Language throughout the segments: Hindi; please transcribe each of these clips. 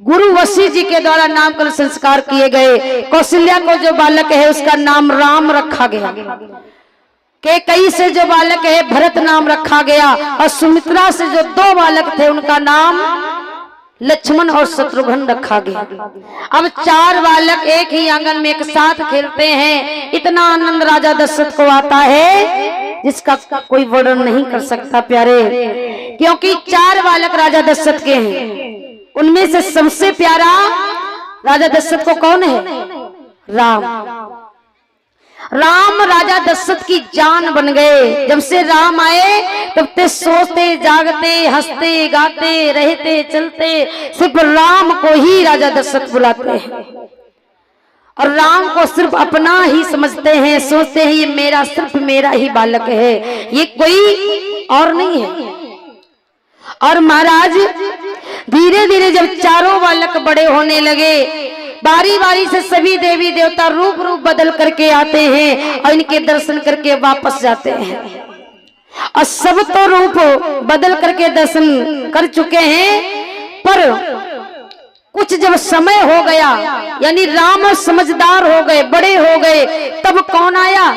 गुरु वशिष्ठ जी के द्वारा नामकरण संस्कार किए गए। कौशल्या को जो बालक है उसका नाम राम रखा गया। कैकेयी से जो बालक है भरत नाम रखा गया। और सुमित्रा से जो 2 बालक थे उनका नाम लक्ष्मण और शत्रुघ्न रखा गया। अब 4 बालक एक ही आंगन में एक साथ खेलते हैं। इतना आनंद राजा दशरथ को आता है जिसका कोई वर्णन नहीं कर सकता प्यारे। क्योंकि 4 बालक राजा दशरथ के हैं, उनमें से सबसे प्यारा राजा दशरथ को कौन है? राम। राम राजा दशरथ की जान बन गए। जब से राम आए तब ते सोते जागते हंसते गाते रहते चलते सिर्फ राम को ही राजा दशरथ बुलाते हैं और राम को सिर्फ अपना ही समझते हैं। सोचते हैं ये मेरा, सिर्फ मेरा ही बालक है, ये कोई और नहीं है। और महाराज धीरे धीरे जब 4 बालक बड़े होने लगे, बारी बारी से सभी देवी देवता रूप रूप बदल करके आते हैं और इनके दर्शन करके वापस जाते हैं। और सब तो रूप बदल करके दर्शन कर चुके हैं, पर कुछ जब समय हो गया यानी राम समझदार हो गए, बड़े हो गए, तब कौन आया?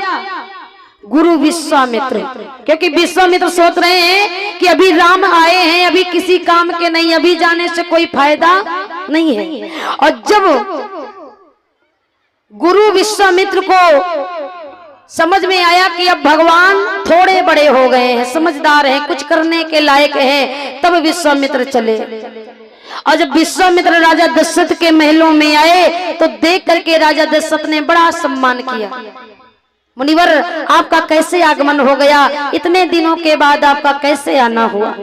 गुरु विश्वामित्र। क्योंकि विश्वामित्र सोच रहे हैं कि अभी राम आए हैं, अभी किसी काम के नहीं, अभी जाने से कोई फायदा नहीं है। और जब गुरु विश्वामित्र को समझ में आया कि अब भगवान थोड़े बड़े हो गए हैं, समझदार हैं, कुछ करने के लायक हैं, तब विश्वामित्र चले। और जब विश्वामित्र राजा दशरथ के महलों में आए तो देख करके राजा दशरथ ने बड़ा सम्मान किया। मुनिवर, आपका कैसे आगमन हो गया? इतने दिनों के बाद आपका कैसे आना हुआ?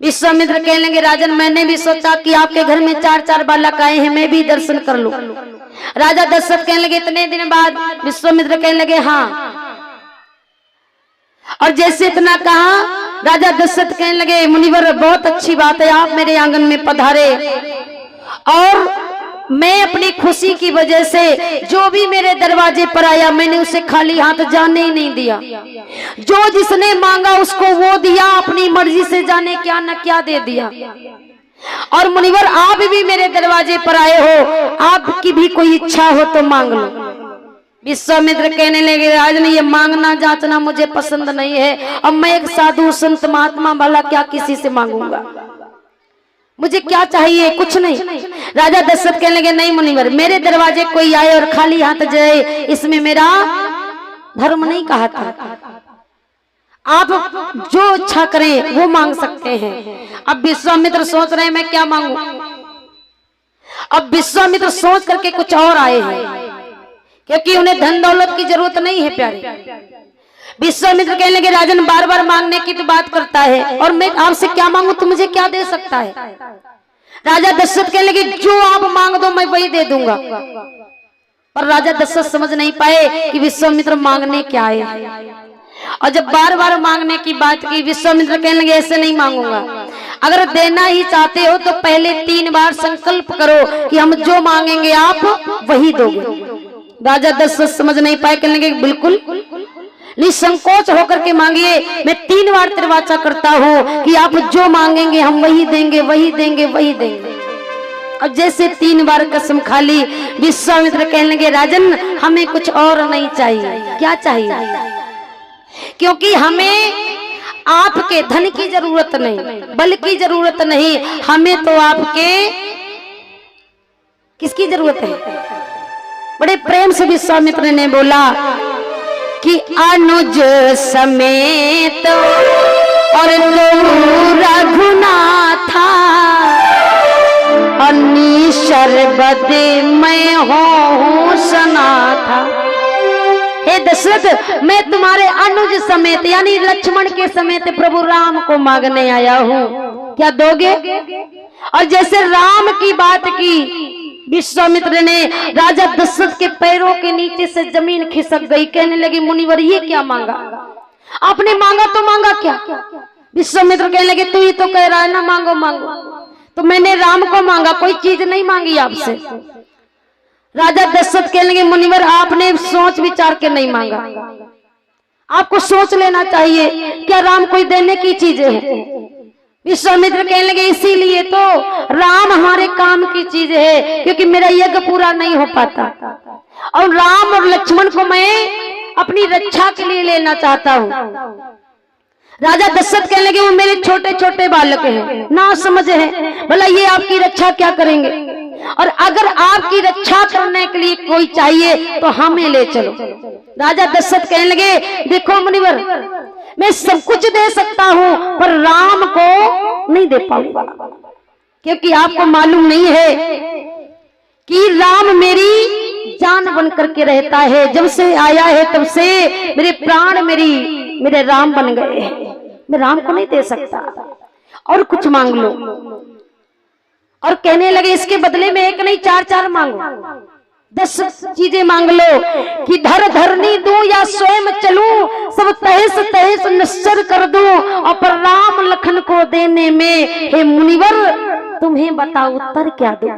विश्वामित्र कहने लगे, राजन मैंने भी सोचा कि आपके घर में 4 बालक आए हैं, मैं भी दर्शन कर लूं। राजा दशरथ कहने लगे, इतने दिन बाद? विश्वामित्र कहने लगे, हाँ। और जैसे इतना कहा, राजा दशरथ कहने लगे, मुनिवर बहुत अच्छी बात है, आप मेरे आंगन में पधारे और मैं अपनी खुशी की वजह से जो भी मेरे दरवाजे पर आया मैंने उसे खाली हाथ जाने ही नहीं दिया। जो जिसने मांगा उसको वो दिया, अपनी मर्जी से जाने क्या न क्या दे दिया। और मुनिवर, आप भी मेरे दरवाजे पर आए हो, आपकी भी कोई इच्छा हो तो मांग लो। विश्वामित्र कहने लगे, राजन ये मांगना जांचना मुझे पसंद नहीं है। अब मैं एक साधु संत महात्मा वाला क्या किसी से मांगूंगा? मुझे क्या चाहिए? कुछ नहीं। राजा दशरथ कहने लगे, नहीं मुनिवर, मेरे दरवाजे कोई आए और खाली हाथ जाए, इसमें मेरा धर्म नहीं कहा था। आप जो इच्छा करें वो मांग सकते हैं। अब विश्वामित्र सोच रहे हैं मैं क्या मांगू। अब विश्वामित्र सोच करके कुछ और आए हैं, क्योंकि उन्हें धन दौलत की जरूरत नहीं है प्यारे। विश्वामित्र कहने लगे, राजन बार बार मांगने की तो बात करता है और मैं आपसे क्या मांगू, तो मुझे क्या दे सकता है? राजा दशरथ कहने लगे, जो आप मांग दो मैं वही दे दूंगा। पर राजा दशरथ समझ नहीं पाए कि विश्वामित्र मांगने क्या है। और जब बार बार मांगने की बात की, विश्वामित्र कहने लगे, ऐसे नहीं मांगूंगा। अगर देना ही चाहते हो तो पहले 3 बार संकल्प करो कि हम जो मांगेंगे आप वही दोगे। राजा दशरथ समझ नहीं पाए, कहने लगे, बिल्कुल निसंकोच होकर के मांगिए, मैं 3 बार तिरवाचा करता हूँ कि आप जो मांगेंगे हम वही देंगे, वही देंगे, वही देंगे। अब जैसे 3 बार कसम खा ली, विश्वामित्र कहने लगे, राजन हमें कुछ और नहीं चाहिए। क्या चाहिए? क्योंकि हमें आपके धन की जरूरत नहीं, बल की जरूरत नहीं, हमें तो आपके किसकी जरूरत है? बड़े प्रेम से विश्वामित्र ने बोला कि अनुज समेत और रघुनाथा अन्नी शरबदे मैं हूँ सनाथा। हे दशरथ, मैं तुम्हारे अनुज समेत यानी लक्ष्मण के समेत प्रभु राम को मांगने आया हूँ, क्या दोगे? और जैसे राम की बात की, विश्वामित्र ने राजा दशरथ के पैरों के नीचे से जमीन खिसक गई। कहने लगी, मुनिवर ये क्या मांगा? आपने मांगा तो मांगा क्या? विश्वामित्र कहने लगे, तू ही तो कह रहा है ना मांगो मांगो, तो मैंने राम को मांगा, कोई चीज नहीं मांगी आपसे। राजा दशरथ कहने लगे, मुनिवर आपने सोच विचार के नहीं मांगा, आपको सोच लेना चाहिए, क्या राम कोई देने की चीज है? विश्वामित्र कहने लगे, इसीलिए तो राम तुम्हारे काम की चीज है, क्योंकि मेरा यज्ञ पूरा नहीं हो पाता और राम और लक्ष्मण को मैं अपनी रक्षा के लिए लेना चाहता हूँ। राजा दशरथ कहने लगे वो मेरे छोटे छोटे बालक हैं, ना समझ है, भला ये आपकी रक्षा क्या करेंगे, और अगर आपकी रक्षा करने के लिए कोई चाहिए तो हमें ले चलो। राजा दशरथ कहने लगे देखो मुनिवर, मैं सब कुछ दे सकता हूँ पर राम को नहीं दे पाऊंगा, क्योंकि आपको मालूम नहीं है कि राम मेरी जान बन करके रहता है। जब से आया है तब से मेरे प्राण मेरे राम बन गए हैं। मैं राम को नहीं दे सकता, और कुछ मांग लो। और कहने लगे इसके बदले में एक नहीं चार चार मांगो, 10 चीजें मांग लो कि धर धरनी दूं या स्वयं चलूं, सब तहस तहस नश्वर कर दूं, और पर राम लखन को देने में हे मुनिवर तुम्हें बताओ उत्तर क्या दूं।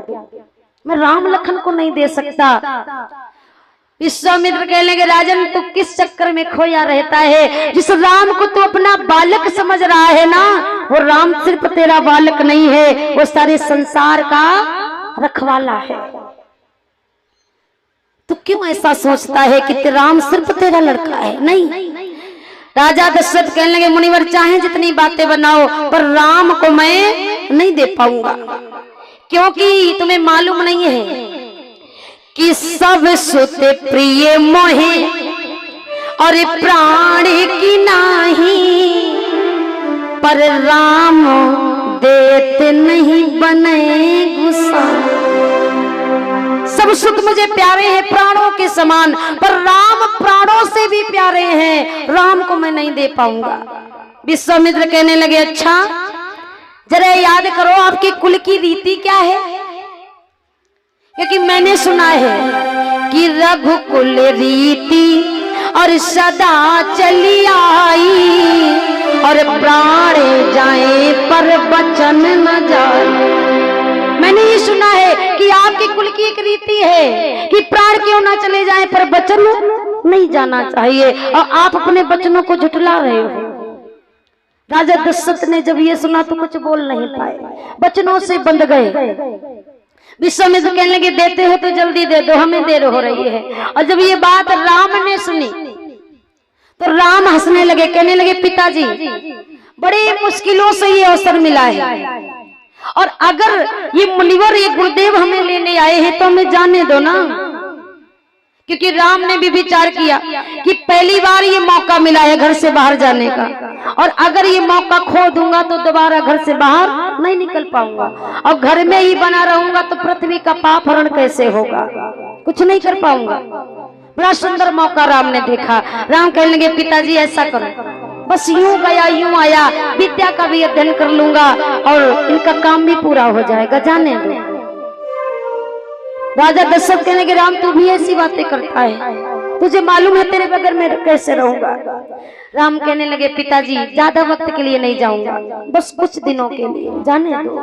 मैं राम लखन को नहीं दे सकता। विश्वामित्र कहने लगे राजन तू किस चक्कर में खोया रहता है, जिस राम को तू अपना बालक समझ रहा है ना, वो राम सिर्फ तेरा बालक नहीं है, वो सारे संसार का रखवाला है। तू क्यों ऐसा सोचता है कि राम सिर्फ तेरा लड़का है? नहीं। राजा दशरथ कहने लगे मुनिवर चाहे जितनी बातें बनाओ पर राम को मैं नहीं दे पाऊंगा, क्योंकि तुम्हें मालूम नहीं है कि सब सुते प्रिय मोहे और प्राण की नाही, पर राम देते नहीं बने गुस्सा। सब सुख मुझे प्यारे हैं प्राणों के समान, पर राम प्राणों से भी प्यारे हैं, राम को मैं नहीं दे पाऊंगा। विश्वामित्र कहने लगे अच्छा जरा याद करो आपके कुल की रीति क्या है, क्योंकि मैंने सुना है कि रघुकुल रीति और सदा चली आई, और प्राण जाए पर बचन न जाए। मैंने ये सुना है कि आपके कुल की एक रीति है कि प्राण क्यों ना चले जाए पर बचन नहीं जाना चाहिए, और आप अपने बचनों को झुठला रहे हो। राजा दशरथ ने जब ये सुना तो कुछ बोल नहीं पाए, बचनों से बंध गए। विश्वामित्र कहने लगे देते हो तो जल्दी दे दो, हमें देर हो रही है। और जब ये बात राम ने सुनी तो राम हंसने लगे, कहने लगे पिताजी बड़े मुश्किलों से ये अवसर मिला है, और अगर ये मुनिवर ये गुरुदेव हमें लेने आए हैं तो हमें जाने दो ना, क्योंकि राम ने भी विचार किया कि पहली बार ये मौका मिला है घर से बाहर जाने का, और अगर ये मौका खो दूंगा तो दोबारा घर से बाहर नहीं निकल पाऊंगा, और घर में ही बना रहूंगा तो पृथ्वी का पाप हरण कैसे होगा, कुछ नहीं कर पाऊंगा। बड़ा सुंदर मौका राम ने देखा। राम कहने लगे पिताजी ऐसा करो, बस यूं गया यूं आया, विद्या का भी अध्ययन कर लूंगा और इनका काम भी पूरा हो जाएगा, जाने दो। राजा दशरथ कहने के राम तू भी ऐसी बातें करता है, तुझे मालूम है तेरे बगैर मैं कैसे रहूंगा। राम कहने लगे पिताजी ज्यादा वक्त के लिए नहीं जाऊंगा, बस कुछ दिनों के लिए, जाने दो।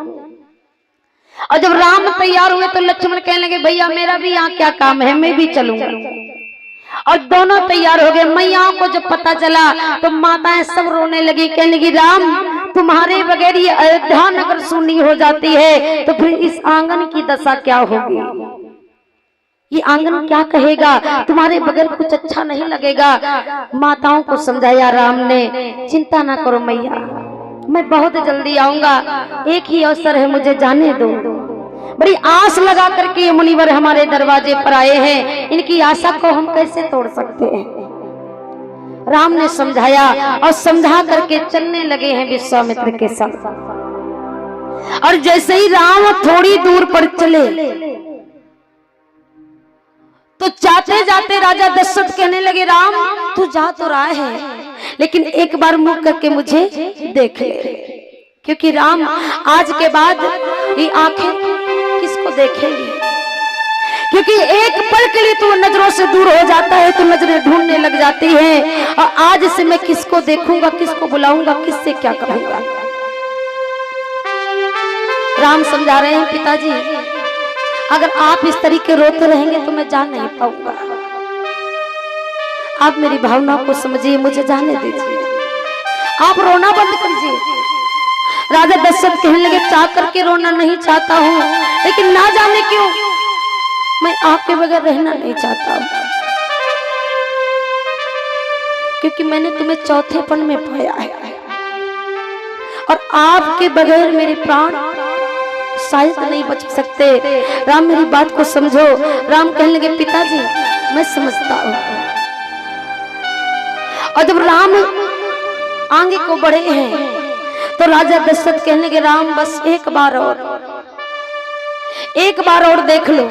और जब राम तैयार हुए तो लक्ष्मण कहने लगे भैया मेरा भी यहाँ क्या काम है, मैं भी चलूंगा। और दोनों तैयार हो गए। मैयाओं को जब पता चला तो माताएं सब रोने लगी, कहने लगी राम तुम्हारे बगैर ये अयोध्या नगर सुनी हो जाती है तो फिर इस आंगन की दशा क्या होगी, ये आंगन क्या कहेगा, तुम्हारे बगैर कुछ अच्छा नहीं लगेगा। माताओं को समझाया राम ने, चिंता ना करो मैया, मैं बहुत जल्दी आऊंगा, एक ही अवसर है, मुझे जाने दो। बड़ी आस लगा करके ये मुनिवर हमारे दरवाजे पर आए हैं, इनकी आशा को हम कैसे तोड़ सकते हैं। राम ने समझाया और समझा करके चलने लगे हैं विश्वामित्र के साथ। और जैसे ही राम थोड़ी दूर पर चले तो जाते जाते राजा दशरथ कहने लगे राम तू जा तो रहा है लेकिन एक बार मुंह करके मुझे देख ले, क्योंकि राम आज के बाद ये आंखें किसको देखेंगी, क्योंकि एक पल के लिए तू नजरों से दूर हो जाता है तो नजरें ढूंढने लग जाती हैं, और आज से मैं किसको देखूंगा, किसको बुलाऊंगा, किससे क्या कहूंगा। राम समझा रहे हैं पिताजी अगर आप इस तरीके रोते रहेंगे तो मैं जा नहीं पाऊंगा, आप मेरी भावनाओं को समझिए, मुझे जाने दीजिए, आप रोना बंद कीजिए। राजा दशरथ कहने लगे चाह करके रोना नहीं चाहता हूँ, लेकिन ना जाने क्यों मैं आपके बगैर रहना नहीं चाहता हूँ, क्योंकि मैंने तुम्हें चौथेपन में पाया है और आपके बगैर मेरे प्राण शायद नहीं बच सकते। राम मेरी बात को समझो। राम कहने लगे पिताजी मैं समझता हूँ। और जब राम आगे को बढ़े हैं तो राजा दशरथ कहने लगे राम बस एक बार और देख लो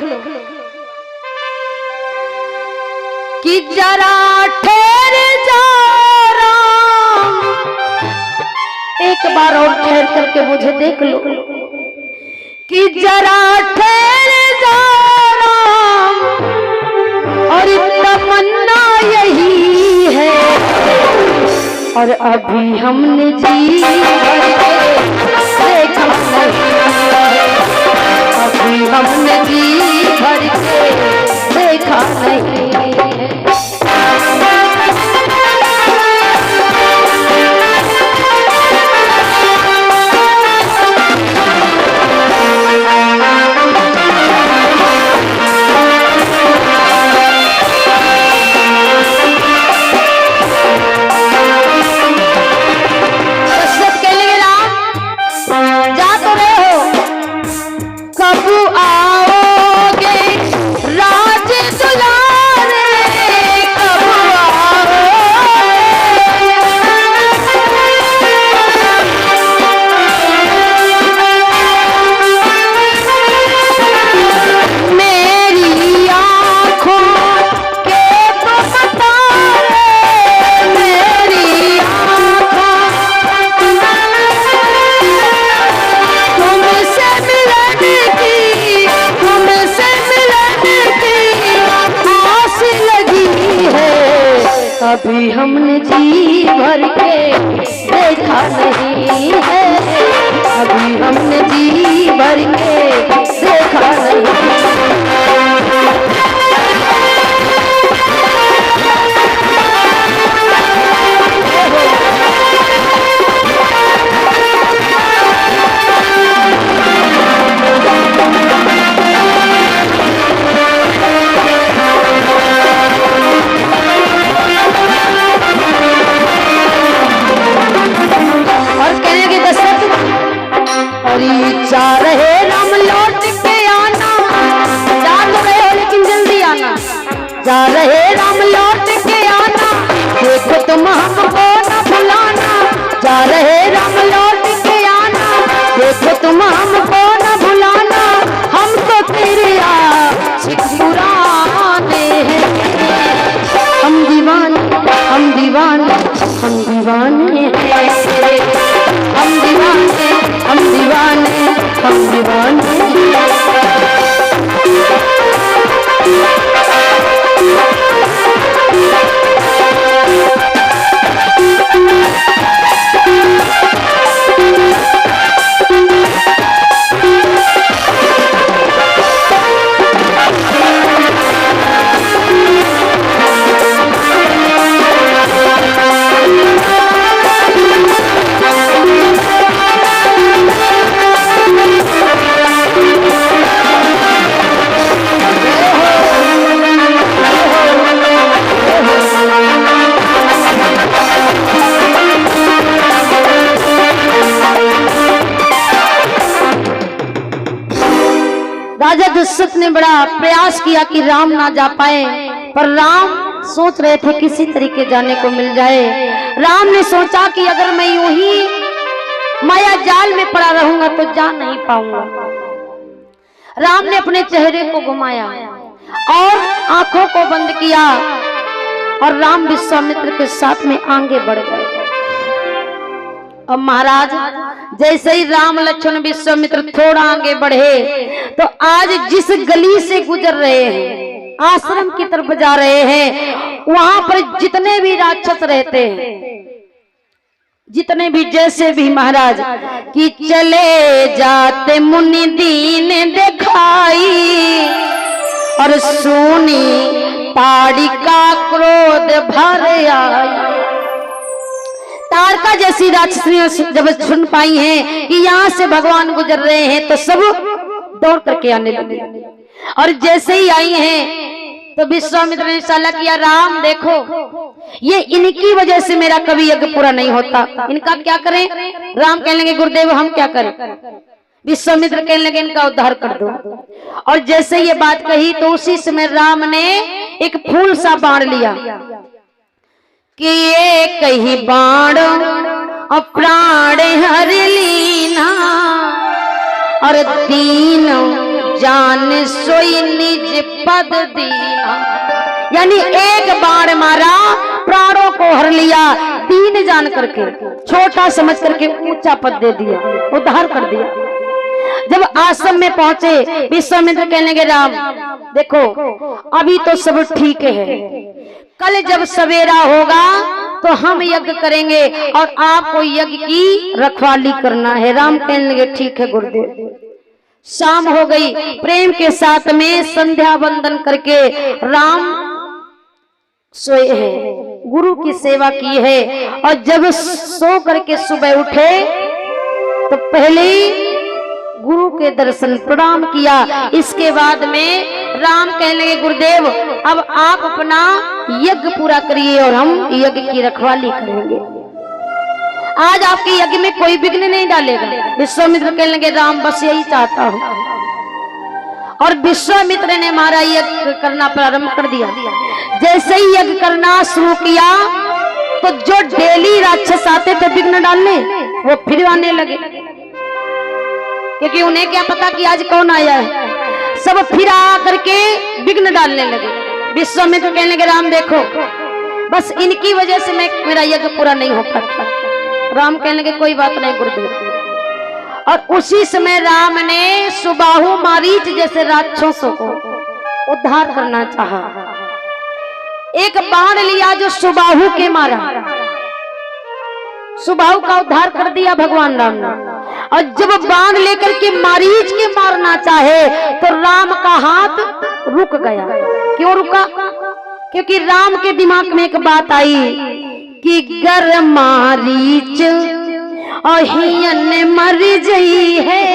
कि जरा ठहर जा राम, एक बार और ठहर करके मुझे देख लो कि जरा ठहर जा राम, और तमन्ना यही है और अभी हमने जी भर के देखा नहीं, अभी हमने जी भर के देखा नहीं। अभी हमने जी भर के देखा नहीं है, अभी हमने जी भर के देखा नहीं। जा रहे राम लौट के आना, जा तो रहे हो लेकिन जल्दी आना, जा रहे राम लौट के आना, देखो तुम हमको न भुलाना, जा रहे राम लौट के आना, देखो तुम हमको न भुलाना, हम तो तेरे आशिक पुराने हैं, हम दीवाने हम दीवाने हम दीवाने हैं, हम दीवाने हम दीवाने हम दीवाने। राजा दशरथ ने बड़ा प्रयास किया कि राम ना जा पाए, पर राम सोच रहे थे किसी तरीके जाने को मिल जाए। राम ने सोचा कि अगर मैं यूं ही माया जाल में पड़ा रहूंगा तो जा नहीं पाऊंगा। राम ने अपने चेहरे को घुमाया और आंखों को बंद किया और राम विश्वामित्र के साथ में आगे बढ़ गए। अब महाराज जैसे ही राम लक्ष्मण विश्वामित्र थोड़ा आगे बढ़े तो आज जिस गली से गुजर रहे हैं, आश्रम की तरफ जा रहे हैं, वहां पर जितने भी राक्षस रहते हैं, जितने भी जैसे भी महाराज कि चले जाते मुनि दीन दिखाई और सुनी ताड़ी का क्रोध भर आई, तारका जैसी राक्षसियां जब सुन पाई हैं कि यहाँ से भगवान गुजर रहे हैं तो सब दौड़ करके आने लगे। और जैसे ही आई हैं तो विश्वामित्र ने सलाह किया, राम देखो ये इनकी वजह से मेरा कभी यज्ञ पूरा नहीं होता, इनका क्या करें? राम कहने लगे, गुरुदेव हम क्या करें? विश्वामित्र कहने लगे, इनका उद्धार कर दो। और जैसे ये बात कही तो उसी समय राम ने एक फूल सा बाण लिया कि ये कही बाण और प्राण हर लीना और दीन जान सोई निज पद दीना। यानी एक बाण मारा, प्राणों को हर लिया, दीन जान करके, छोटा समझ करके ऊंचा पद दे दिया, उद्धार कर दिया। जब आश्रम में पहुंचे विश्वामित्र कहने लगे, राम देखो अभी तो सब ठीक है, कल जब सवेरा होगा तो हम यज्ञ करेंगे और आपको यज्ञ की रखवाली करना है। राम कहने लगे, ठीक है गुरुदेव। शाम हो गई, प्रेम के साथ में संध्या वंदन करके राम सोए हैं, गुरु की सेवा की है। और जब सो करके सुबह उठे तो पहले गुरु के दर्शन प्रणाम किया। इसके बाद में राम कहने लगे, गुरुदेव अब आप अपना यज्ञ पूरा करिए और हम यज्ञ की रखवाली करेंगे। आज आपके यज्ञ में कोई विघ्न नहीं डालेगा। विश्वामित्र कहने लगे, राम बस यही चाहता हूं। और विश्वामित्र ने हमारा यज्ञ करना प्रारंभ कर दिया। जैसे ही यज्ञ करना शुरू किया तो जो डेली राक्षस आते थे विघ्न डालने, वो फिर आने लगे, क्योंकि उन्हें क्या पता कि आज कौन आया है। सब फिर आ करके विघ्न डालने लगे। विश्वामित्र कहने लगे, राम देखो बस इनकी वजह से मेरा यज्ञ पूरा नहीं हो पाता। राम कहने लगे, कोई बात नहीं गुरुदेव। और उसी समय राम ने सुबाहु मारीच जैसे राक्षसों को उद्धार करना चाहा। एक बाण लिया जो सुबाहु के मारा, सुबाहु का उद्धार कर दिया भगवान राम ने। और जब बाण लेकर के मारीच के मारना चाहे तो राम का हाथ रुक गया। क्यों रुका? क्योंकि राम के दिमाग में एक बात आई कि गर मारीच और हियन मर गई है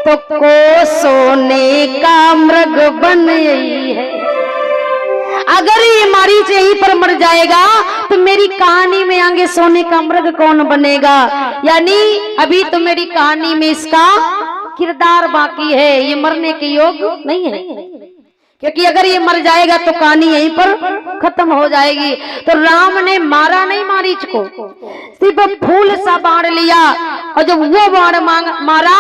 तो को सोने का मृग बन गई है। अगर ये मारीच यहीं पर मर जाएगा तो मेरी कहानी में आगे सोने का मृग कौन बनेगा? यानी अभी तो मेरी कहानी में इसका किरदार बाकी है, ये मरने के योग नहीं है, क्योंकि अगर ये मर जाएगा तो कहानी यहीं पर खत्म हो जाएगी। तो राम ने मारा नहीं मारीच को, सिर्फ फूल सा बाण लिया और जब वो बाण मारा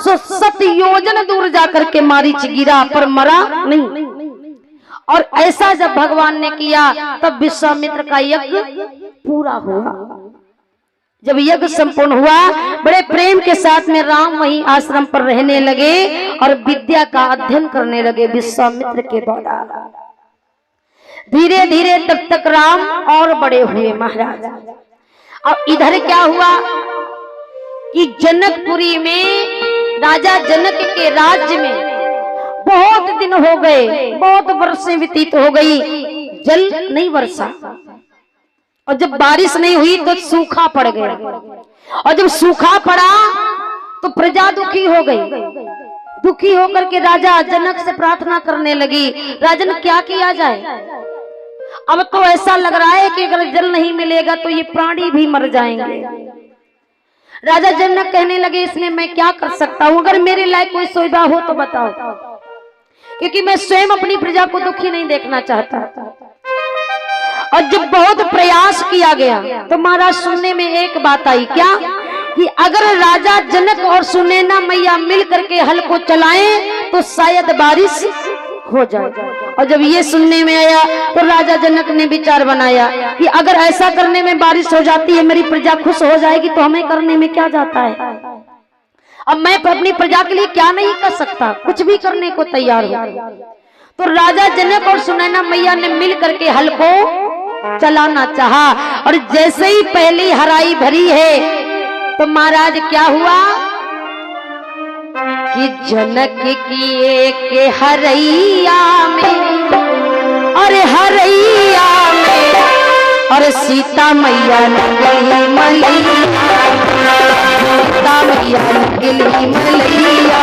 तो 7 योजन दूर जाकर के मारीच गिरा पर मरा नहीं। और ऐसा जब भगवान ने किया तब विश्वामित्र का यज्ञ पूरा हुआ। जब यज्ञ संपूर्ण हुआ, बड़े प्रेम के साथ में राम वहीं आश्रम पर रहने लगे और विद्या का अध्ययन करने लगे विश्वामित्र के द्वारा। धीरे धीरे तब तक राम और बड़े हुए महाराज। अब इधर क्या हुआ कि जनकपुरी में राजा जनक के राज्य में बहुत दिन हो गए, बहुत वर्षें व्यतीत हो गई, जल नहीं बरसा। और जब बारिश नहीं हुई तो सूखा पड़ गया। और जब सूखा पड़ा तो प्रजा दुखी हो गई। दुखी होकर के राजा जनक से प्रार्थना करने लगी, राजन क्या किया जाए? अब तो ऐसा लग रहा है कि अगर जल नहीं मिलेगा तो ये प्राणी भी मर जाएंगे। राजा जनक कहने लगे, इसमें मैं क्या कर सकता हूँ? अगर मेरे लायक कोई सुविधा हो तो बताओ, क्योंकि मैं स्वयं अपनी प्रजा को दुखी नहीं देखना चाहता। और जब बहुत प्रयास किया गया तो महाराज सुनने में एक बात आई, क्या कि अगर राजा जनक और सुनैना मैया मिल करके हल को चलाएं तो शायद बारिश हो जाए। और जब ये सुनने में आया तो राजा जनक ने विचार बनाया कि अगर ऐसा करने में बारिश हो जाती है, मेरी प्रजा खुश हो जाएगी, तो हमें करने में क्या जाता है? अब मैं अपनी प्रजा के लिए क्या नहीं कर सकता, कुछ भी करने को तैयार हूं। तो राजा जनक और सुनैना मैया ने मिल करके हल को चलाना चाहा। और जैसे ही पहली हराई भरी है तो महाराज क्या हुआ कि जनक की एक हरैया में और हरैया में अरे सीता मैया निकली मलैया, सीता मैया निकली मलैया।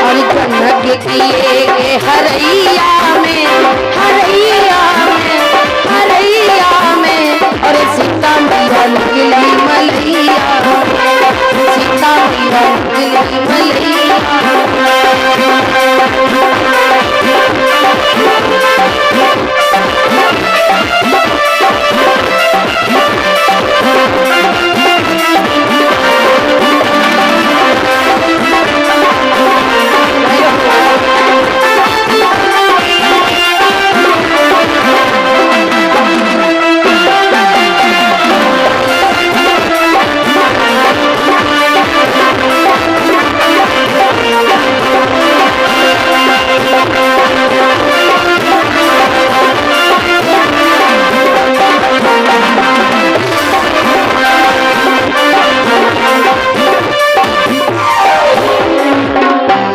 और जनक किए हरैया में, हरैया में, हरैया में, और सीता मैया निकली मलैया, सीता मैया निकली मलैया।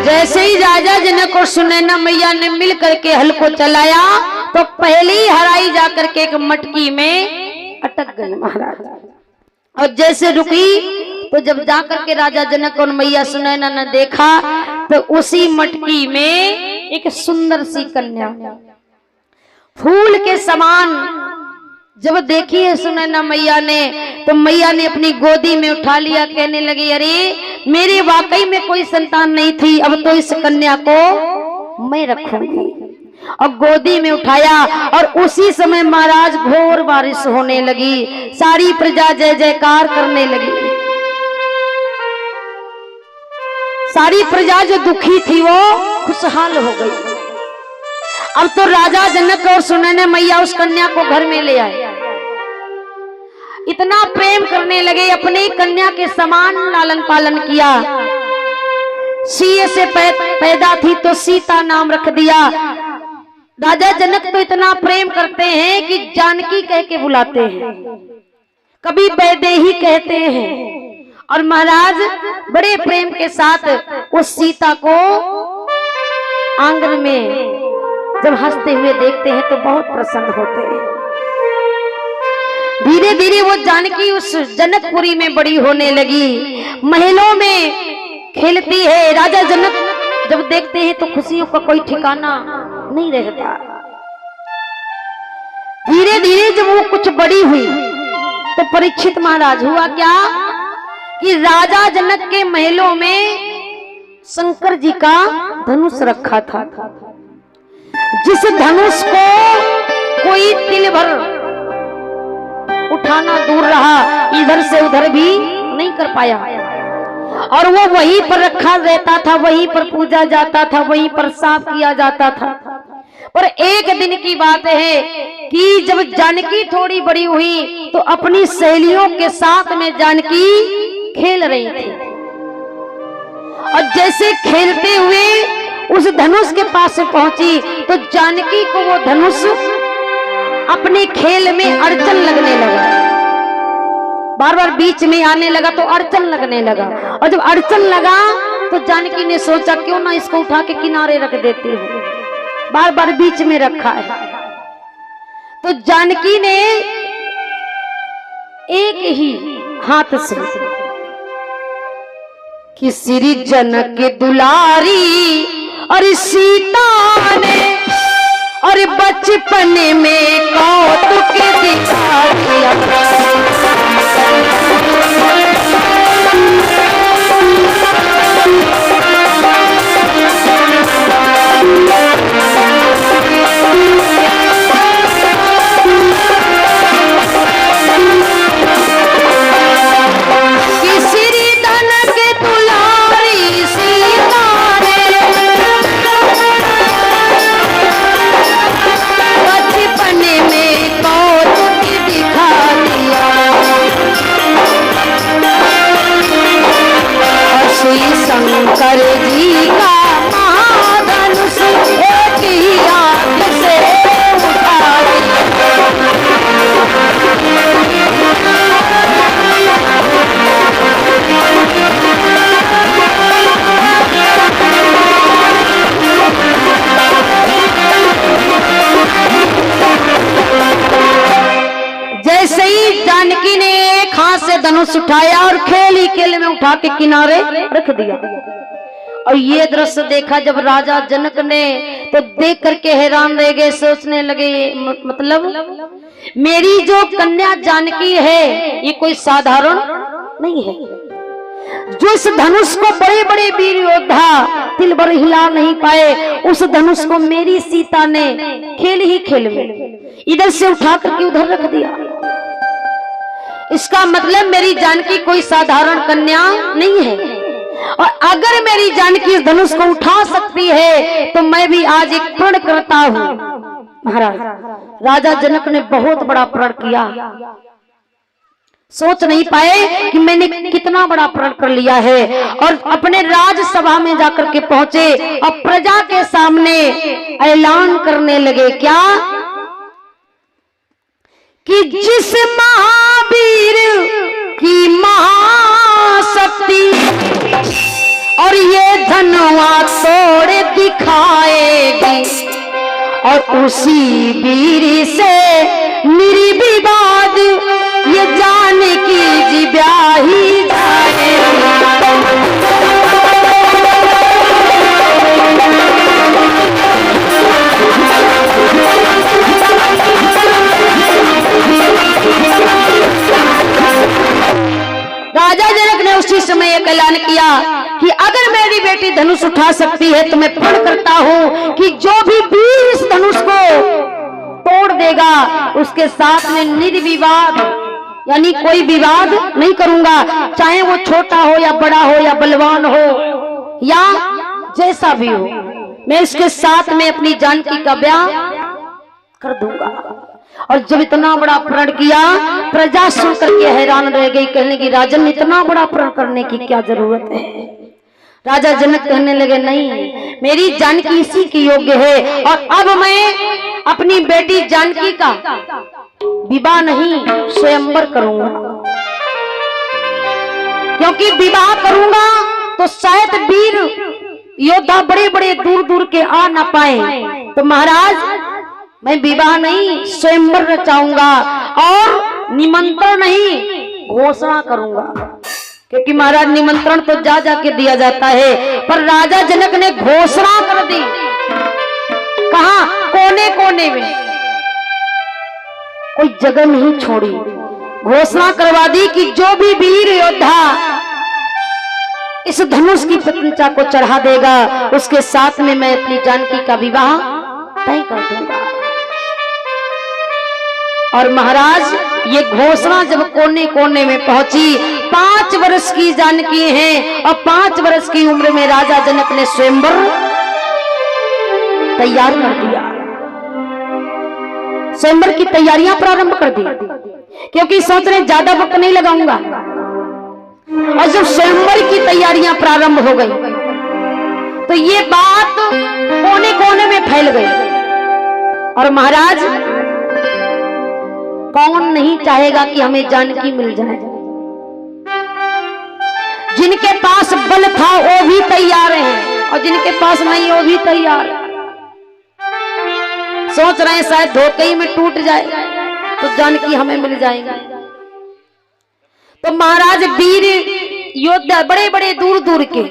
जैसे ही राजा जनक और सुनैना मैया ने मिल करके हल को चलाया तो पहले ही हराई जाकर के एक मटकी में अटक गई महाराज। और जैसे रुकी तो जब जाकर के राजा जनक और मैया सुनैना ने देखा तो उसी मटकी में एक सुंदर सी कन्या फूल के समान जब देखी है सुनैना मैया ने तो मैया ने अपनी गोदी में उठा लिया, कहने लगी अरे मेरी वाकई में कोई संतान नहीं थी, अब तो इस कन्या को मैं रखूंगी। और गोदी में उठाया और उसी समय महाराज घोर बारिश होने लगी, सारी प्रजा जय जयकार करने लगी। सारी प्रजा जो दुखी थी वो खुशहाल हो गई। अब तो राजा जनक और सुनैना मैया उस कन्या को घर में ले आए, इतना प्रेम करने लगे, अपनी कन्या के समान लालन पालन किया। सीए से पैदा थी तो सीता नाम रख दिया। राजा जनक तो इतना प्रेम करते हैं कि जानकी कह के बुलाते हैं, कभी वैदेही कहते हैं। और महाराज बड़े प्रेम के साथ उस सीता को आंगन में जब हंसते हुए देखते हैं तो बहुत प्रसन्न होते हैं। धीरे धीरे वो जानकी उस जनकपुरी में बड़ी होने लगी, महलों में खेलती है। राजा जनक जब देखते हैं तो खुशियों का कोई ठिकाना नहीं रहता। धीरे धीरे जब वो कुछ बड़ी हुई तो परीक्षित महाराज हुआ क्या कि राजा जनक के महलों में शंकर जी का धनुष रखा था, जिस धनुष को कोई तिल भर उठाना दूर रहा, इधर से उधर भी नहीं कर पाया। और वो वहीं पर रखा रहता था, वहीं पर पूजा जाता था, वहीं पर साफ किया जाता था। और एक दिन की बात है कि जब जानकी थोड़ी बड़ी हुई तो अपनी सहेलियों के साथ में जानकी खेल रही थी। और जैसे खेलते हुए उस धनुष के पास से पहुंची तो जानकी को वो धनुष अपने खेल में अड़चन लगने लगा, बार बार बीच में आने लगा तो अड़चन लगने लगा। और जब अड़चन लगा तो जानकी ने सोचा क्यों ना इसको उठा के किनारे रख देती हूँ, बार बार बीच में रखा है। तो जानकी ने एक ही हाथ से कि श्री जनक के दुलारी और सीता ने और बचपन में कौतुक दिखा दिया। बचपन में कौतुक दिखा दिया। धनुष उठाया और खेल ही खेल में उठा के किनारे रख दिया। और ये दृश्य देखा जब राजा जनक ने, तो देख करके हैरान रह गए, सोचने लगे मतलब मेरी जो कन्या जानकी है ये कोई साधारण नहीं है, जो इस धनुष को बड़े बड़े वीर योद्धा तिल भर हिला नहीं पाए, उस धनुष को मेरी सीता ने खेल ही खेल में इधर से उठा करके उधर रख दिया। इसका मतलब मेरी जानकी कोई साधारण कन्या नहीं है, और अगर मेरी जानकी इस धनुष को उठा सकती है तो मैं भी आज एक प्रण करता हूं। महाराज राजा जनक ने बहुत बड़ा प्रण किया, सोच नहीं पाए कि मैंने कितना बड़ा प्रण कर लिया है, और अपने राजसभा में जाकर के पहुंचे और प्रजा के सामने ऐलान करने लगे क्या कि जिस महावीर की महाशक्ति और ये धनुआ तोड़ दिखाएगी, और उसी वीर से निर्विवाद ये जान की जी ब्याही जाएगी। राजा जनक ने उसी समय एक ऐलान किया कि अगर मेरी बेटी धनुष उठा सकती है तो मैं प्रण करता हूं कि जो भी वीर इस धनुष को तोड़ देगा उसके साथ में निर्विवाद, यानी कोई विवाद नहीं करूंगा, चाहे वो छोटा हो या बड़ा हो या बलवान हो या जैसा भी हो, मैं इसके साथ में अपनी जानकी का ब्याह कर दूंगा। और जब इतना बड़ा प्रण किया, प्रजा सुनकर के हैरान रह गई, कहने की राजन इतना बड़ा प्रण करने की क्या जरूरत है। राजा जनक कहने लगे नहीं, मेरी जानकी इसी की योग्य है, और अब मैं अपनी बेटी जानकी का विवाह नहीं स्वयंवर करूंगा, क्योंकि विवाह करूंगा तो शायद वीर योद्धा बड़े बड़े दूर दूर के आ ना पाए, तो महाराज मैं विवाह नहीं स्वयंवर रचाऊंगा और निमंत्रण नहीं घोषणा करूंगा, क्योंकि महाराज निमंत्रण तो जा जाके दिया जाता है, पर राजा जनक ने घोषणा कर दी। कहा? कोने कोने में, कोई जगह नहीं छोड़ी, घोषणा करवा दी कि जो भी वीर योद्धा इस धनुष की प्रतीक्षा को चढ़ा देगा उसके साथ में मैं अपनी जानकी का विवाह तय कर दूंगा। और महाराज ये घोषणा जब कोने कोने में पहुंची, 5 वर्ष की जानकी है और 5 वर्ष की उम्र में राजा जनक ने स्वयंवर तैयार कर दिया, स्वयंवर की तैयारियां प्रारंभ कर दी, क्योंकि सोच रहे ज्यादा वक्त नहीं लगाऊंगा। और जब स्वयंवर की तैयारियां प्रारंभ हो गई तो ये बात कोने कोने में फैल गई। और महाराज कौन नहीं चाहेगा कि हमें जानकी मिल जाए। जिनके पास बल था वो भी तैयार हैं, और जिनके पास नहीं वो भी तैयार, सोच रहे हैं शायद धोखे ही में टूट जाए तो जानकी हमें मिल जाएगी। तो महाराज वीर योद्धा बड़े बड़े दूर दूर के,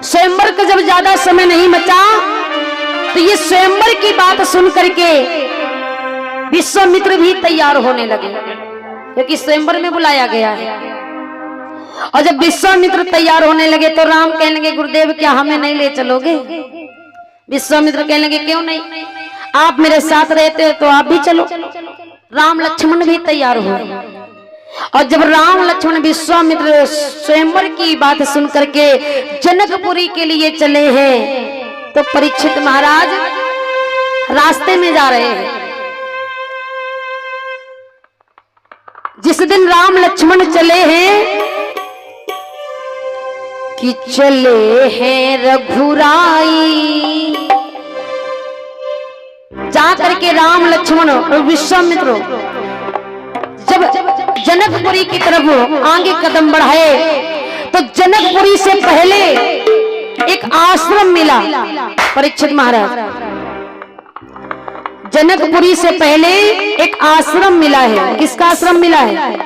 स्वयंवर का जब ज्यादा समय नहीं बचा तो ये स्वयंवर की बात सुन करके विश्वामित्र भी तैयार होने लगे, क्योंकि स्वयंवर में बुलाया गया है। और जब विश्वामित्र तैयार होने लगे तो राम कहने लगे गुरुदेव क्या हमें नहीं ले चलोगे? विश्वामित्र कहने लगे क्यों नहीं, आप मेरे साथ रहते हो तो आप भी चलो। राम लक्ष्मण भी तैयार हुए, और जब राम लक्ष्मण विश्वामित्र स्वयंवर की बात सुन करके जनकपुरी के लिए चले हैं तो परीक्षित महाराज रास्ते में जा रहे हैं। जिस दिन राम लक्ष्मण चले हैं कि चले हैं रघुराई, जा करके राम लक्ष्मण और विश्वामित्र जब जनकपुरी की तरफ आगे कदम बढ़ाए तो जनकपुरी से पहले एक आश्रम मिला। परीक्षित महाराज जनकपुरी से पहले एक आश्रम मिला है। किसका आश्रम मिला है?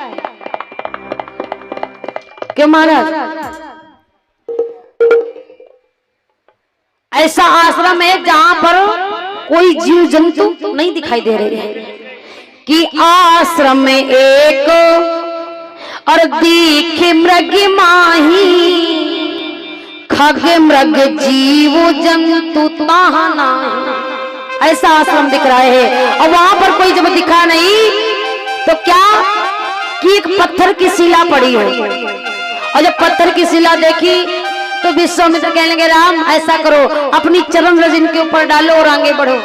क्यों महाराज? ऐसा आश्रम है जहां पर कोई जीव जंतु नहीं दिखाई दे रहे हैं कि आश्रम में एक और दीखे मृग माही, खग मृग जीव जंतु ताहना। ऐसा आश्रम दिख रहा है और वहां पर कोई जब दिखा नहीं तो क्या कि एक पत्थर की शिला पड़ी है। और जब पत्थर की शिला देखी तो विश्वामित्र कहने लगे राम ऐसा करो, अपनी चरण रज इनके ऊपर डालो और आगे बढ़ो।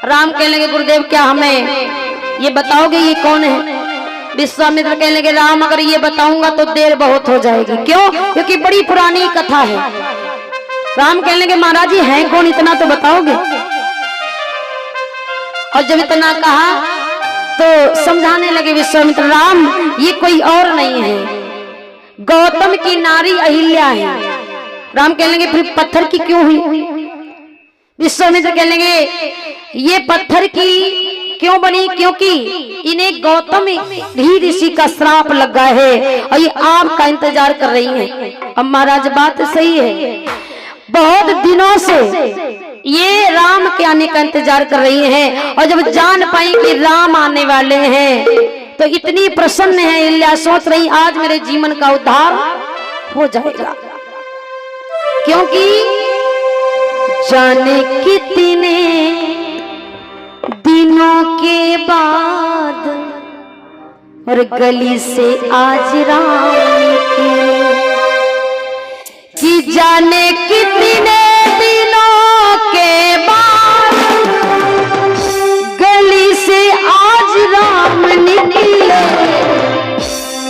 राम कहने लगे गुरुदेव क्या हमें ये बताओगे ये कौन है? विश्वामित्र कहने लगे राम अगर ये बताऊंगा तो देर बहुत हो जाएगी। क्यों? क्योंकि बड़ी पुरानी कथा है। राम कहने लगे महाराज जी हैं कौन, इतना तो बताओगे। और जब इतना कहा तो समझाने लगे विश्वामित्र राम ये कोई और नहीं है, गौतम की नारी अहिल्या है। राम कहने लगे फिर पत्थर की क्यों हुई? विश्वामित्र कहने लगे ये पत्थर की क्यों बनी? क्योंकि इन्हें गौतम ही ऋषि का श्राप लगा है और ये आपका इंतजार कर रही है। अब महाराज बात सही है, बहुत दिनों से ये राम के आने का इंतजार कर रही हैं और जब जान पाई कि राम आने वाले हैं तो इतनी प्रसन्न है अहिल्या, सोच रही आज मेरे जीवन का उद्धार हो जाएगा। क्योंकि जाने कितने दिनों के बाद और गली से आज राम निकले, कि जाने कितने दिनों के बाद गली से आज राम निकले,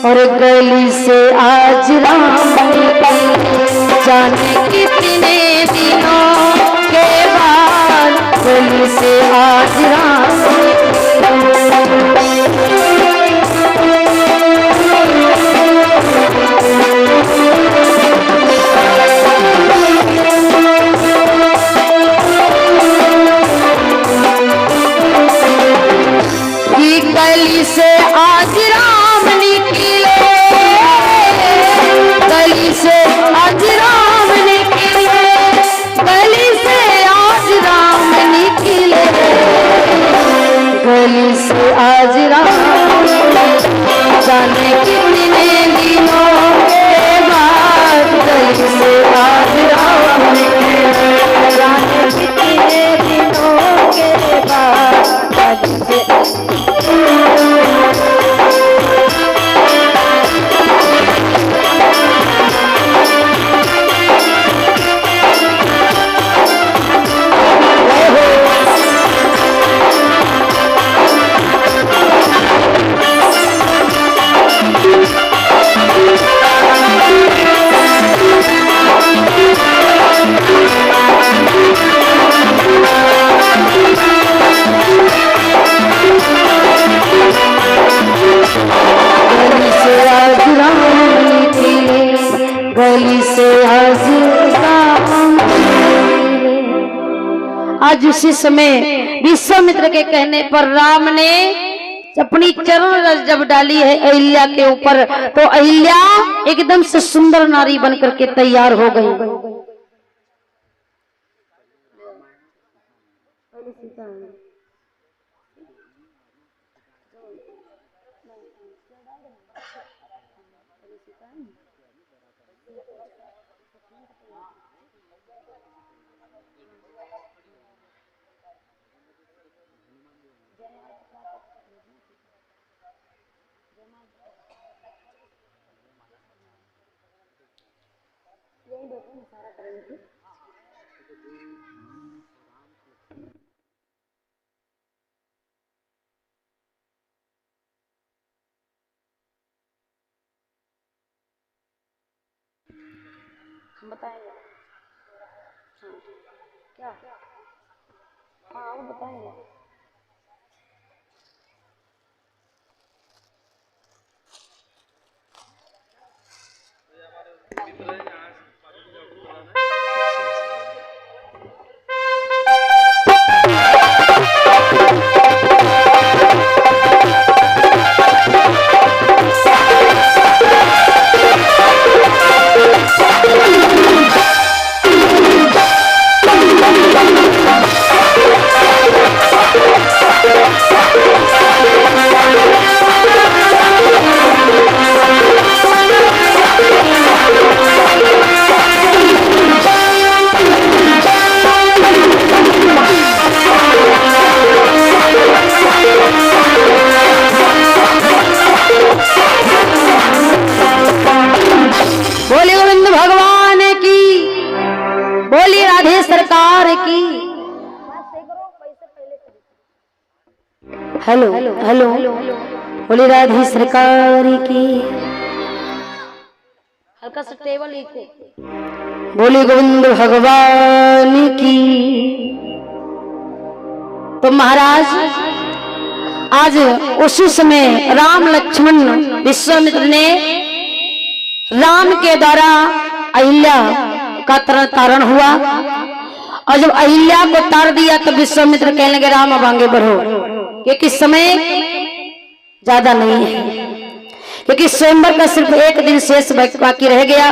और गली से आज राम निकले। जाने कितने दिनों के बाद गली से आज राम गली से आज राम निकले, गली से आज राम निकले, गली से आज राम निकले, गली से आज राम। जाने कितने दिनों के बाद गली से आज राम निकले, जाने कितने दिनों के बाद गली से आज उसी समय विश्वामित्र के कहने पर राम ने अपनी चरण रज जब डाली है अहिल्या के ऊपर तो अहिल्या एकदम से सुंदर नारी बनकर के तैयार हो गई। बताएंगे क्या? हाँ वो बताएंगे। बोली राधे सरकार की। हेलो हेलो, बोली राधे सरकार की। हल्का सा टेबल इको। बोली गोविंद भगवान की। तो महाराज आज उसी समय राम लक्ष्मण विश्वामित्र ने राम के द्वारा अहिल्या का तारण हुआ, और जब अहिल्या को तार दिया तो विश्वामित्र कहने लगे राम अब आगे बढ़ो, क्योंकि समय ज्यादा नहीं है, क्योंकि स्वयंवर का सिर्फ एक दिन शेष बाकी रह गया।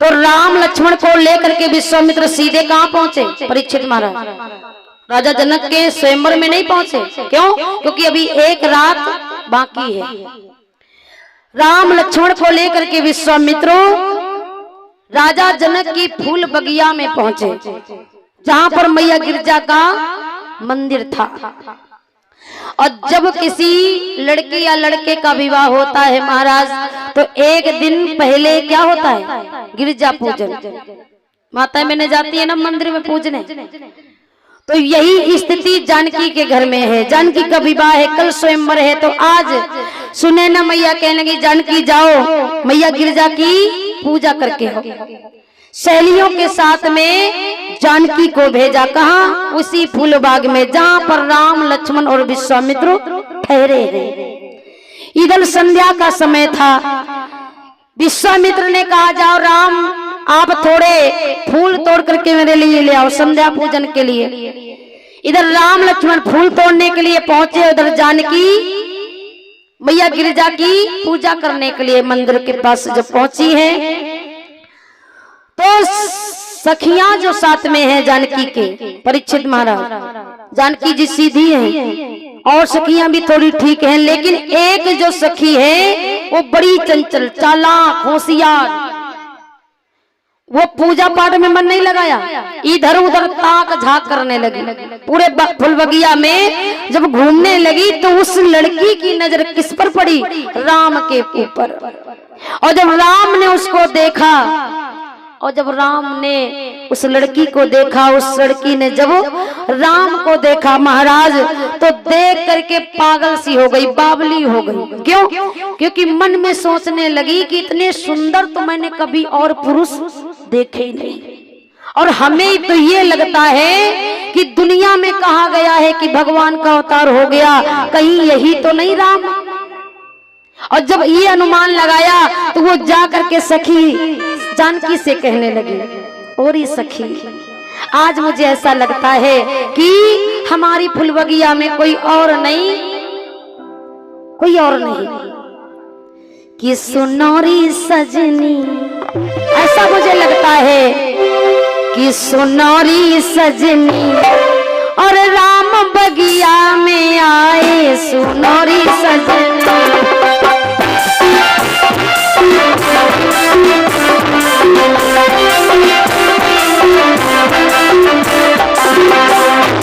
तो राम लक्ष्मण को लेकर के विश्वामित्र सीधे कहां पहुंचे? परीक्षित महाराज राजा जनक के स्वयंवर में नहीं पहुंचे। क्यों? क्योंकि अभी एक रात बाकी है। राम लक्ष्मण को लेकर के विश्वामित्र राजा जनक की फूल बगिया में पहुंचे, जहां पर मैया गिरजा का मंदिर था। और जब किसी लड़की या लड़के का विवाह होता है महाराज, तो एक दिन पहले क्या होता है? गिरजा पूजन। माता मैंने जाती है ना मंदिर में पूजने, तो यही स्थिति जानकी के घर में है। जानकी का विवाह है, कल स्वयंवर है। तो आज सुने ना मैया कहने लगी जानकी जाओ मैया गिरजा की पूजा करके हो। सहेलियों के साथ में जानकी को भेजा, कहा? उसी फूल बाग में जहां पर राम लक्ष्मण और विश्वामित्र ठहरे हैं। इधर संध्या का समय था। विश्वामित्र ने कहा जाओ राम आप थोड़े फूल तोड़ करके मेरे लिए ले आओ संध्या पूजन के लिए। इधर राम लक्ष्मण फूल तोड़ने के लिए पहुंचे, उधर जानकी मैया गिरजा की पूजा करने के लिए मंदिर के पास जब पहुंची है, तो सखियां जो साथ में हैं जानकी के, परीक्षित महाराज जानकी जी सीधी हैं और सखियां भी थोड़ी ठीक हैं, लेकिन एक जो सखी है वो बड़ी चंचल चालाक होशियार। वो पूजा पाठ में मन नहीं लगाया, इधर उधर ताक झाक करने लगी। पूरे फूल बगिया में जब घूमने लगी तो उस लड़की की नजर किस पर पड़ी? राम के ऊपर। और जब राम ने उसको देखा, और जब राम ने उस लड़की को देखा, उस लड़की ने जब राम को देखा महाराज, तो देख करके पागल सी हो गई, बावली हो गई। क्यों? क्योंकि मन में सोचने लगी कि इतने सुंदर तो मैंने कभी और पुरुष देखे ही नहीं। और हमें तो ये लगता है कि दुनिया में कहा गया है कि भगवान का अवतार हो गया, कहीं यही तो नहीं राम। और जब ये अनुमान लगाया तो वो जा करके सखी जानकी से कहने लगी, और ये सखी आज मुझे ऐसा लगता है कि हमारी फुलबगिया में कोई और नहीं कि सुनौरी सजनी, ऐसा मुझे लगता है कि सुनौरी सजनी और राम बगिया में आए सुनौरी सजनी।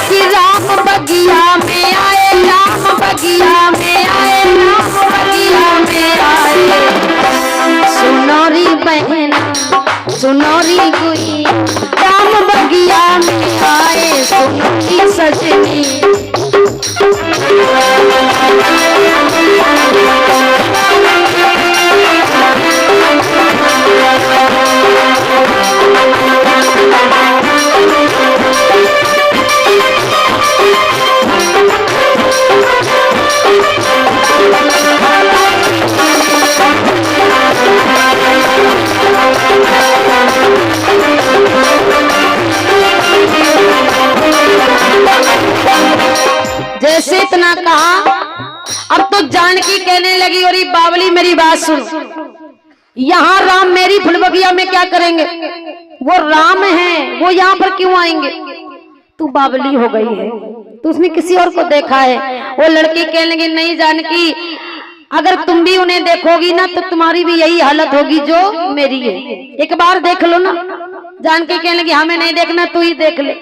कि राम बगिया में आए, राम बगिया में आए, राम बगिया में आए सुनौरी बहना सुनौरी गुई, राम बगिया में आए सुनौरी सजनी। जैसे इतना कहा, अब तो जानकी कहने लगी, और ये बावली मेरी बात सुन, यहाँ राम मेरी फुलबगिया में क्या करेंगे? वो राम हैं, वो यहाँ पर क्यों आएंगे? तू बावली हो गई है, तो उसने किसी और को देखा है। वो लड़की कहने लगी नहीं जानकी, अगर तुम भी उन्हें देखोगी ना तो तुम्हारी भी यही हालत होगी जो मेरी है, एक बार देख लो ना। जानकी कहने लगी हमें नहीं देखना, तू ही देख ले।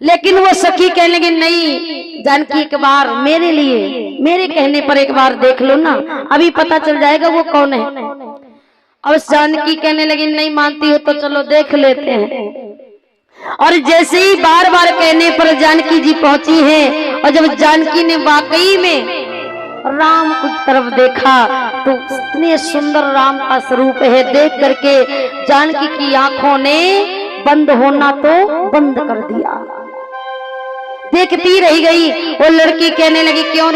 लेकिन वो सखी कहने लगी नहीं जानकी, एक बार मेरे लिए, मेरे कहने पर एक बार देख लो ना, अभी पता चल जाएगा वो कौन है। अब जानकी कहने लगी नहीं मानती हो तो चलो देख लेते हैं। और जैसे ही बार बार कहने पर जानकी जी पहुंची हैं और जब जानकी ने वाकई में राम की तरफ देखा तो इतने सुंदर राम का स्वरूप है, देख करके जानकी की आंखों ने बंद होना तो बंद कर दिया, देखती रह गई। वो लड़की कहने लगी क्यों